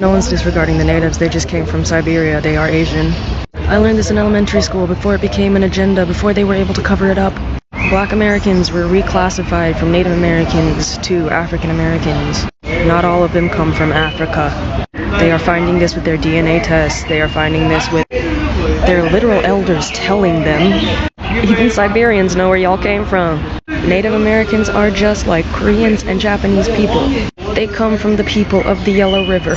No one's disregarding the natives, they just came from Siberia, they are Asian. I learned this in elementary school before it became an agenda, before they were able to cover it up. Black Americans were reclassified from Native Americans to African Americans. Not all of them come from Africa. They are finding this with their DNA tests, they are finding this with their literal elders telling them. Even Siberians know where y'all came from. Native Americans are just like Koreans and Japanese people. They come from the people of the Yellow River.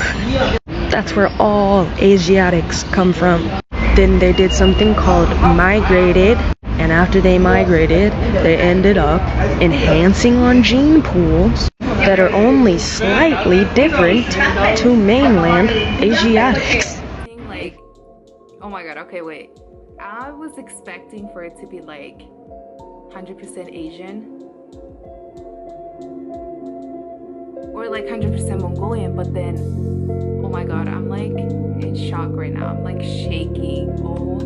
That's where all Asiatics come from. Then they did something called migrated, and after they migrated, they ended up enhancing on gene pools that are only slightly different to mainland Asiatics. Like, oh my god, okay, wait. I was expecting for it to be like 100% Asian or like 100% Mongolian, but then, oh my god, I'm like in shock right now. I'm like shaking. Oh,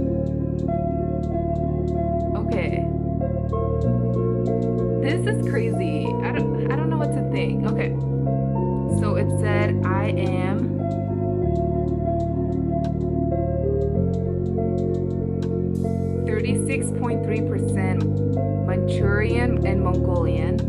okay. This is crazy. I don't know what to think. Okay, so it said I am 36.3% Manchurian and Mongolian.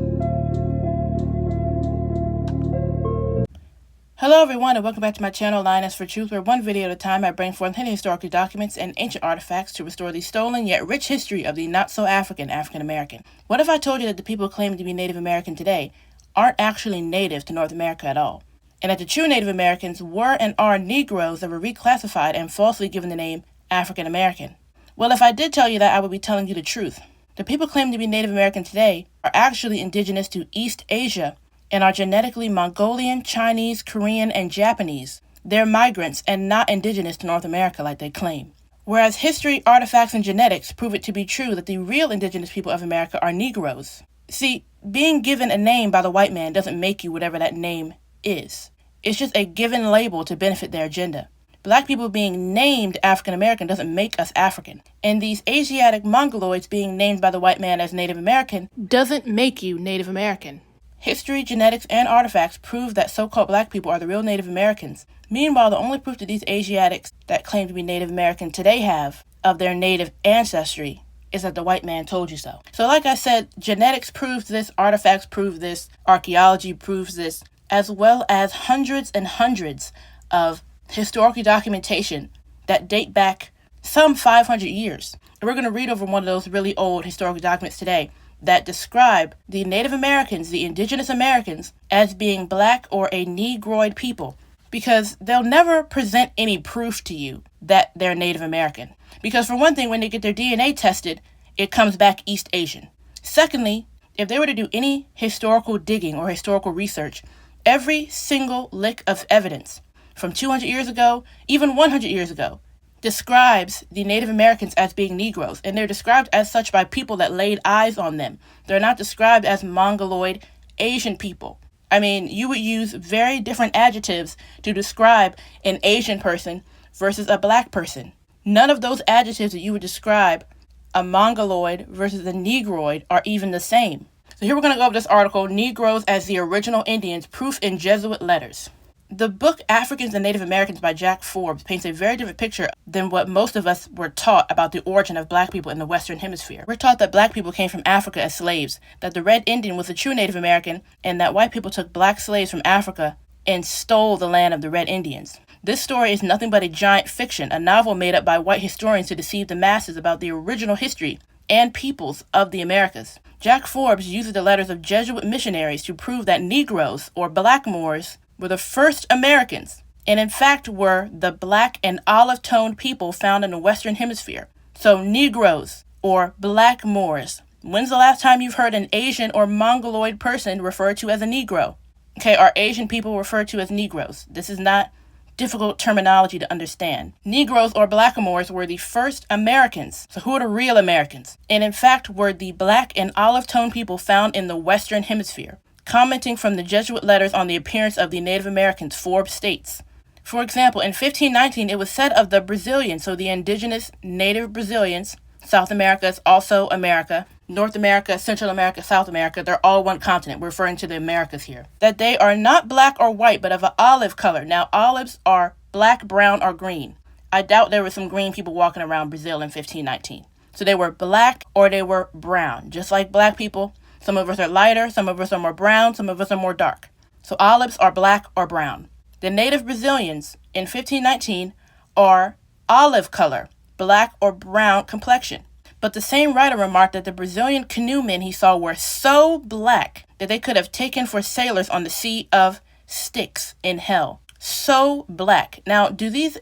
Hello everyone and welcome back to my channel, Lioness for Truth, where one video at a time I bring forth hidden historical documents and ancient artifacts to restore the stolen yet rich history of the not-so-African African American. What if I told you that the people claiming to be Native American today aren't actually native to North America at all, and that the true Native Americans were and are Negroes that were reclassified and falsely given the name African American? Well, if I did tell you that, I would be telling you the truth. The people claiming to be Native American today are actually indigenous to East Asia and are genetically Mongolian, Chinese, Korean, and Japanese. They're migrants and not indigenous to North America like they claim. Whereas history, artifacts, and genetics prove it to be true that the real indigenous people of America are Negroes. See, being given a name by the white man doesn't make you whatever that name is. It's just a given label to benefit their agenda. Black people being named African American doesn't make us African. And these Asiatic Mongoloids being named by the white man as Native American doesn't make you Native American. History, genetics, and artifacts prove that so-called black people are the real Native Americans. Meanwhile, the only proof that these Asiatics that claim to be Native American today have of their native ancestry is that the white man told you so. So like I said, genetics proves this, artifacts prove this, archaeology proves this, as well as hundreds and hundreds of historical documentation that date back some 500 years. And we're going to read over one of those really old historical documents today that describe the Native Americans, the indigenous Americans, as being black or a Negroid people, because they'll never present any proof to you that they're Native American. Because for one thing, when they get their DNA tested, it comes back East Asian. Secondly, if they were to do any historical digging or historical research, every single lick of evidence from 200 years ago, even 100 years ago, describes the Native Americans as being Negroes, and they're described as such by people that laid eyes on them. They're not described as Mongoloid Asian people. I mean, you would use very different adjectives to describe an Asian person versus a black person. None of those adjectives that you would describe a Mongoloid versus a Negroid are even the same. So here we're going to go over this article, Negroes as the Original Indians, Proof in Jesuit Letters. The book Africans and Native Americans by Jack Forbes paints a very different picture than what most of us were taught about the origin of black people in the Western Hemisphere. We're taught that black people came from Africa as slaves, that the Red Indian was a true Native American, and that white people took black slaves from Africa and stole the land of the Red Indians. This story is nothing but a giant fiction, a novel made up by white historians to deceive the masses about the original history and peoples of the Americas. Jack Forbes uses the letters of Jesuit missionaries to prove that Negroes, or black Moors, were the first Americans, and in fact were the black and olive-toned people found in the Western Hemisphere. So Negroes, or black Moors. When's the last time you've heard an Asian or Mongoloid person referred to as a Negro? Okay, are Asian people referred to as Negroes? This is not difficult terminology to understand. Negroes or blackamoors were the first Americans. So who are the real Americans? And in fact were the black and olive-toned people found in the Western Hemisphere. Commenting from the Jesuit letters on the appearance of the Native Americans, Forbes states, for example, in 1519, it was said of the Brazilians, so the indigenous native Brazilians, South America is also America, North America, Central America, South America, they're all one continent. We're referring to the Americas here. That they are not black or white, but of an olive color. Now, olives are black, brown, or green. I doubt there were some green people walking around Brazil in 1519. So they were black or they were brown. Just like black people, some of us are lighter, some of us are more brown, some of us are more dark. So olives are black or brown. The native Brazilians in 1519 are olive color, black or brown complexion. But the same writer remarked that the Brazilian canoemen he saw were so black that they could have taken for sailors on the Sea of Styx in hell. So black. Now, do these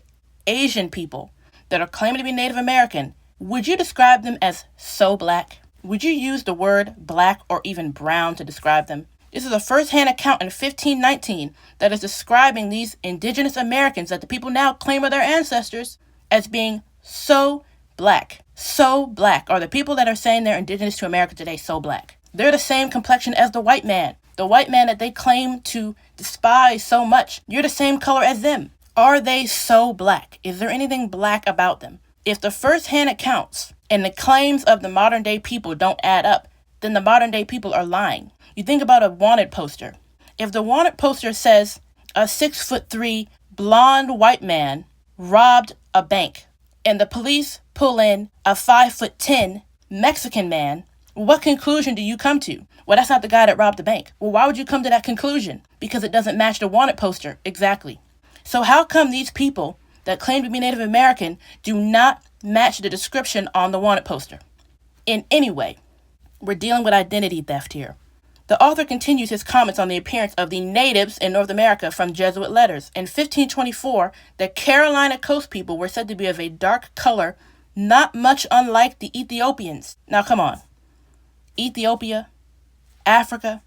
Asian people that are claiming to be Native American, would you describe them as so black? Would you use the word black or even brown to describe them? This is a first-hand account in 1519 that is describing these indigenous Americans that the people now claim are their ancestors as being so black. So black. Are the people that are saying they're indigenous to America today so black? They're the same complexion as the white man. The white man that they claim to despise so much. You're the same color as them. Are they so black? Is there anything black about them? If the first-hand accounts and the claims of the modern-day people don't add up, then the modern-day people are lying. You think about a wanted poster. If the wanted poster says a 6'3" blonde white man robbed a bank and the police pull in a 5'10" Mexican man, what conclusion do you come to? Well, that's not the guy that robbed the bank. Well, why would you come to that conclusion? Because it doesn't match the wanted poster. Exactly. So how come these people that claim to be Native American do not match the description on the wanted poster in any way? We're dealing with identity theft here. The author continues his comments on the appearance of the natives in North America from Jesuit letters. In 1524, the Carolina coast people were said to be of a dark color, not much unlike the Ethiopians. Now, come on. Ethiopia, Africa.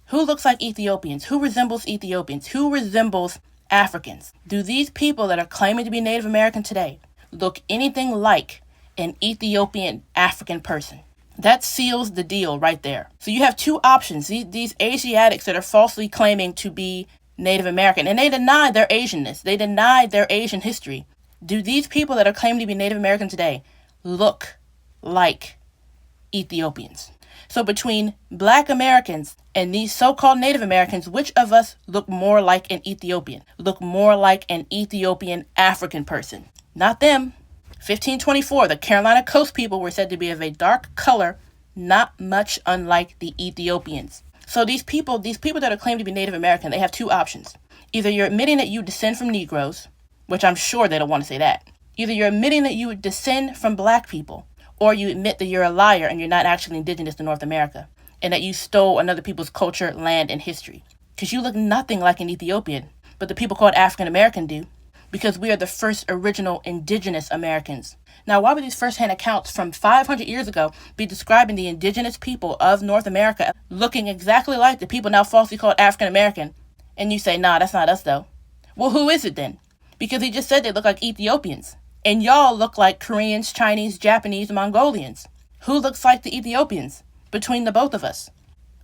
Who looks like Ethiopians? Who resembles Ethiopians? Who resembles Africans? Do these people that are claiming to be Native American today look anything like an Ethiopian African person? That seals the deal right there. So you have two options. These Asiatics that are falsely claiming to be Native American, and they deny their Asianness. They deny their Asian history. Do these people that are claiming to be Native American today look like Ethiopians? So between Black Americans and these so-called Native Americans, which of us look more like an Ethiopian? Look more like an Ethiopian African person? Not them. 1524, the Carolina coast people were said to be of a dark color, not much unlike the Ethiopians. So these people that are claimed to be Native American, they have two options. Either you're admitting that you descend from Negroes, which I'm sure they don't want to say that. Either you're admitting that you descend from Black people, or you admit that you're a liar and you're not actually indigenous to North America, and that you stole another people's culture, land, and history. Because you look nothing like an Ethiopian, but the people called African American do. Because we are the first original indigenous Americans. Now, why would these first-hand accounts from 500 years ago be describing the indigenous people of North America looking exactly like the people now falsely called African American? And you say, nah, that's not us though. Well, who is it then? Because he just said they look like Ethiopians. And y'all look like Koreans, Chinese, Japanese, Mongolians. Who looks like the Ethiopians between the both of us?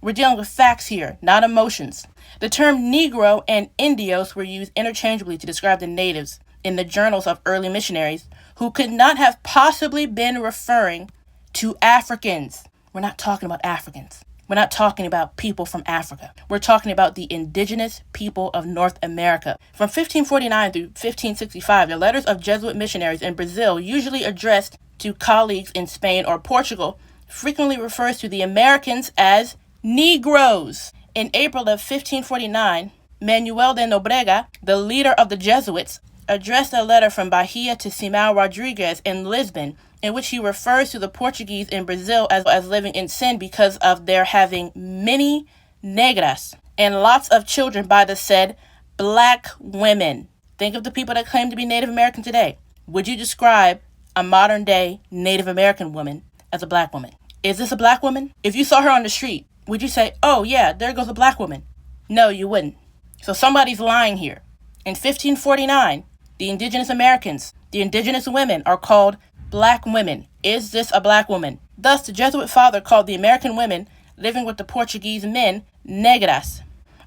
We're dealing with facts here, not emotions. The term Negro and Indios were used interchangeably to describe the natives in the journals of early missionaries who could not have possibly been referring to Africans. We're not talking about Africans. We're not talking about people from Africa. We're talking about the indigenous people of North America. From 1549 through 1565, the letters of Jesuit missionaries in Brazil, usually addressed to colleagues in Spain or Portugal, frequently refers to the Americans as Negroes. In April of 1549, Manuel de Nobrega, the leader of the Jesuits, addressed a letter from Bahia to Simão Rodrigues in Lisbon, in which he refers to the Portuguese in Brazil as living in sin because of their having many negras and lots of children by the said Black women. Think of the people that claim to be Native American today. Would you describe a modern-day Native American woman as a Black woman? Is this a Black woman? If you saw her on the street, would you say, oh yeah, there goes a Black woman? No, you wouldn't. So somebody's lying here. In 1549, the indigenous Americans, the indigenous women are called Black women. Is this a Black woman? Thus, the Jesuit father called the American women living with the Portuguese men negras,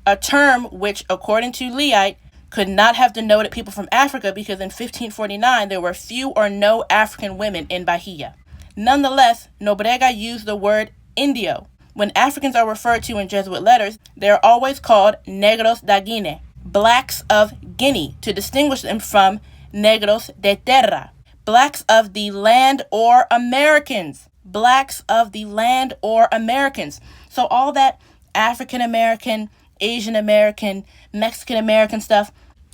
a term which, according to Leite, could not have denoted people from Africa because in 1549 there were few or no African women in Bahia. Nonetheless, Nobrega used the word Indio. When Africans are referred to in Jesuit letters, they are always called Negros da Guinea, blacks of Guinea, to distinguish them from Negros de Terra, blacks of the land or Americans. Blacks of the land or Americans. So all that African American, Asian American, Mexican American stuff,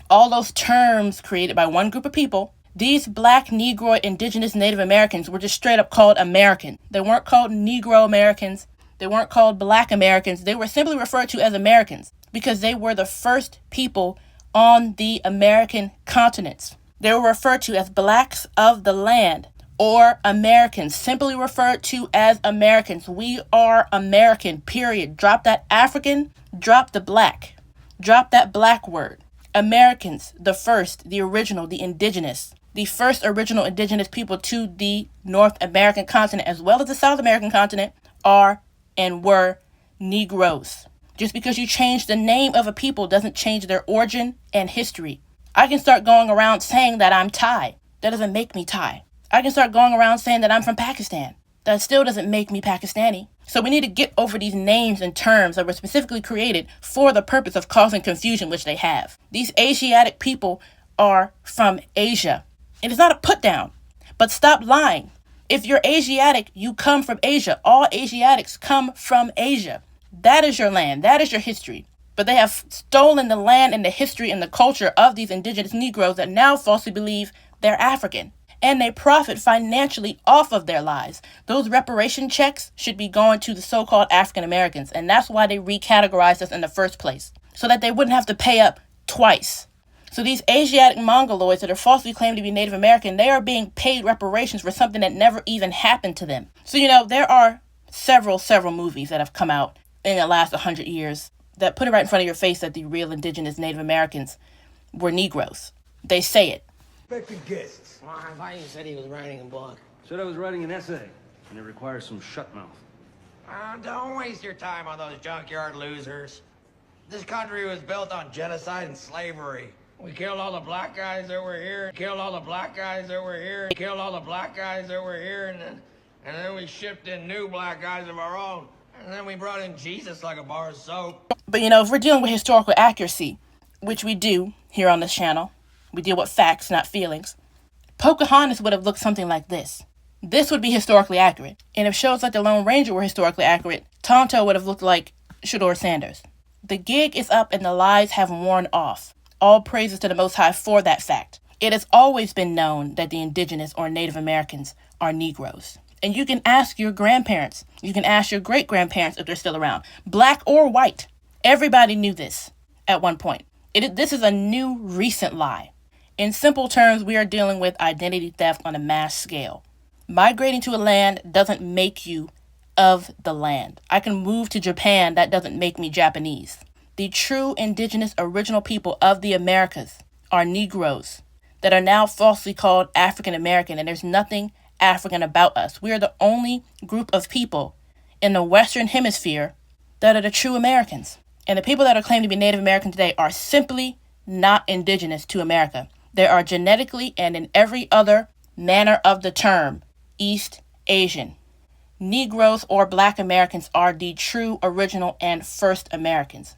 all those terms created by one group of people, these black, Negro, indigenous, Native Americans were just straight up called American. They weren't called Negro Americans. They weren't called Black Americans. They were simply referred to as Americans because they were the first people on the American continents. They were referred to as blacks of the land or Americans, simply referred to as Americans. We are American, period. Drop that African, drop the black. Drop that black word. Americans, the first, the original, the indigenous. The first original indigenous people to the North American continent, as well as the South American continent, are and were Negroes. Just because you change the name of a people doesn't change their origin and history. I can start going around saying that I'm Thai. That doesn't make me Thai. I can start going around saying that I'm from Pakistan. That still doesn't make me Pakistani. So we need to get over these names and terms that were specifically created for the purpose of causing confusion, which they have. These Asiatic people are from Asia. And it's not a put down, but stop lying. If you're Asiatic, you come from Asia. All Asiatics come from Asia. That is your land. That is your history. But they have stolen the land and the history and the culture of these indigenous Negroes that now falsely believe they're African. And they profit financially off of their lives. Those reparation checks should be going to the so-called African Americans. And that's why they recategorized us in the first place, so that they wouldn't have to pay up twice. So these Asiatic Mongoloids that are falsely claimed to be Native American, they are being paid reparations for something that never even happened to them. So, there are several movies that have come out in the last 100 years that put it right in front of your face that the real indigenous Native Americans were Negroes. They say it. Expected guests. Well, I thought you said he was writing a book. Said I was writing an essay, and it requires some shut mouth. Don't waste your time on those junkyard losers. This country was built on genocide and slavery. We killed all the black guys that were here. Killed all the black guys that were here. Killed all the black guys that were here, and then we shipped in new black guys of our own. And then we brought in Jesus like a bar of soap. But if we're dealing with historical accuracy, which we do here on this channel, we deal with facts, not feelings. Pocahontas would have looked something like this. This would be historically accurate. And if shows like The Lone Ranger were historically accurate, Tonto would have looked like Shador Sanders. The gig is up and the lies have worn off. All praises to the Most High for that fact. It has always been known that the indigenous or Native Americans are Negroes. And you can ask your grandparents. You can ask your great-grandparents if they're still around. Black or white. Everybody knew this at one point. This is a new, recent lie. In simple terms, we are dealing with identity theft on a mass scale. Migrating to a land doesn't make you of the land. I can move to Japan. That doesn't make me Japanese. The true indigenous original people of the Americas are Negroes that are now falsely called African American, and there's nothing African about us. We are the only group of people in the Western Hemisphere that are the true Americans. And the people that are claimed to be Native American today are simply not indigenous to America. They are genetically and in every other manner of the term East Asian. Negroes or Black Americans are the true, original, and first Americans.